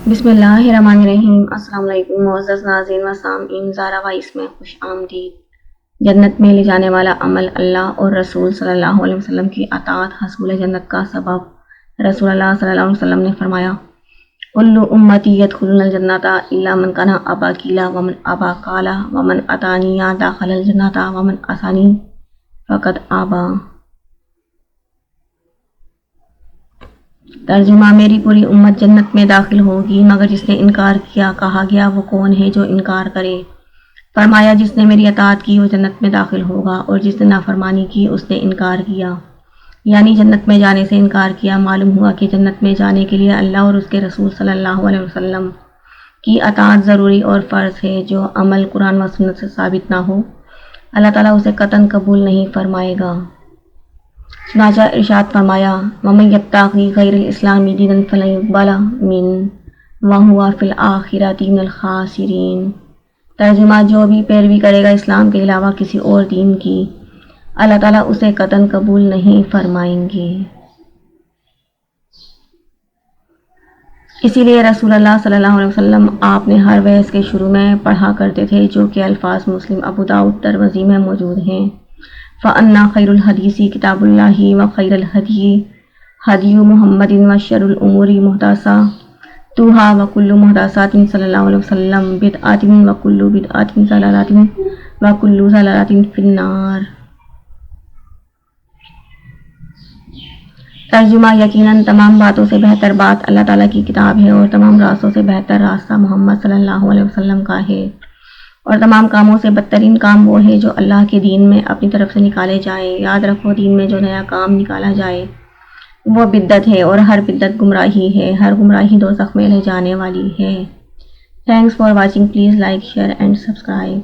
بسم اللہ الرحمن الرحیم۔ السلام علیکم معزز ناظرین و سامعین، زارا وائس میں خوش آمدید۔ جنت میں لے جانے والا عمل اللہ اور رسول صلی اللہ علیہ وسلم کی اطاعت حصول جنت کا سبب۔ رسول اللہ صلی اللہ علیہ وسلم نے فرمایا، کل امتی یدخلون الجنۃ الا من کان ابا قیل ومن ابا قال ومن اتانی دخل الجنۃ ومن عصانی فقد ابا۔ ترجمہ، میری پوری امت جنت میں داخل ہوگی مگر جس نے انکار کیا۔ کہا گیا، وہ کون ہے جو انکار کرے؟ فرمایا، جس نے میری اطاعت کی وہ جنت میں داخل ہوگا، اور جس نے نافرمانی کی اس نے انکار کیا، یعنی جنت میں جانے سے انکار کیا۔ معلوم ہوا کہ جنت میں جانے کے لیے اللہ اور اس کے رسول صلی اللہ علیہ وسلم کی اطاعت ضروری اور فرض ہے۔ جو عمل قرآن و سنت سے ثابت نہ ہو اللہ تعالیٰ اسے قطعاً قبول نہیں فرمائے گا۔ چنانچہ ارشاد فرمایا، وَمَن يَبْتَغِ غَيْرَ الْإِسْلَامِ دِينًا فَلَن يُقْبَلَ مِنْهُ وَهُوَ فِي الْآخِرَةِ مِنَ الْخَاسِرِينَ۔ ترجمہ، جو بھی پیروی کرے گا اسلام کے علاوہ کسی اور دین کی، اللہ تعالیٰ اسے قطعاً قبول نہیں فرمائیں گے۔ اسی لیے رسول اللہ صلی اللہ علیہ وسلم آپ نے ہر وعظ کے شروع میں پڑھا کرتے تھے، جو کہ الفاظ مسلم، ابو داؤد، ترمذی میں موجود ہیں۔ فَإِنَّ خَيْرَ الْحَدِيثِ كِتَابُ اللَّهِ وَخَيْرَ الْهَدْيِ هَدْيُ مُحَمَّدٍ وَشَرُّ الْأُمُورِ مُحْدَثَاتُهَا وَكُلُّ مُحْدَثَةٍ صلی اللہ علیہ وسلم بِدْعَةٌ وَكُلُّ بِدْعَةٍ ضَلَالَةٌ وَكُلُّ ضَلَالَةٍ فِي النَّارِ۔ ترجمہ، یقیناً تمام باتوں سے بہتر بات اللہ تعالیٰ کی کتاب ہے، اور تمام راستوں سے بہتر راستہ محمد صلی اللہ علیہ وسلم کا ہے، اور تمام کاموں سے بدترین کام وہ ہے جو اللہ کے دین میں اپنی طرف سے نکالے جائیں۔ یاد رکھو، دین میں جو نیا کام نکالا جائے وہ بدعت ہے، اور ہر بدعت گمراہی ہے، ہر گمراہی دوزخ میں لے جانے والی ہے۔ Thanks for watching, please like, share and subscribe.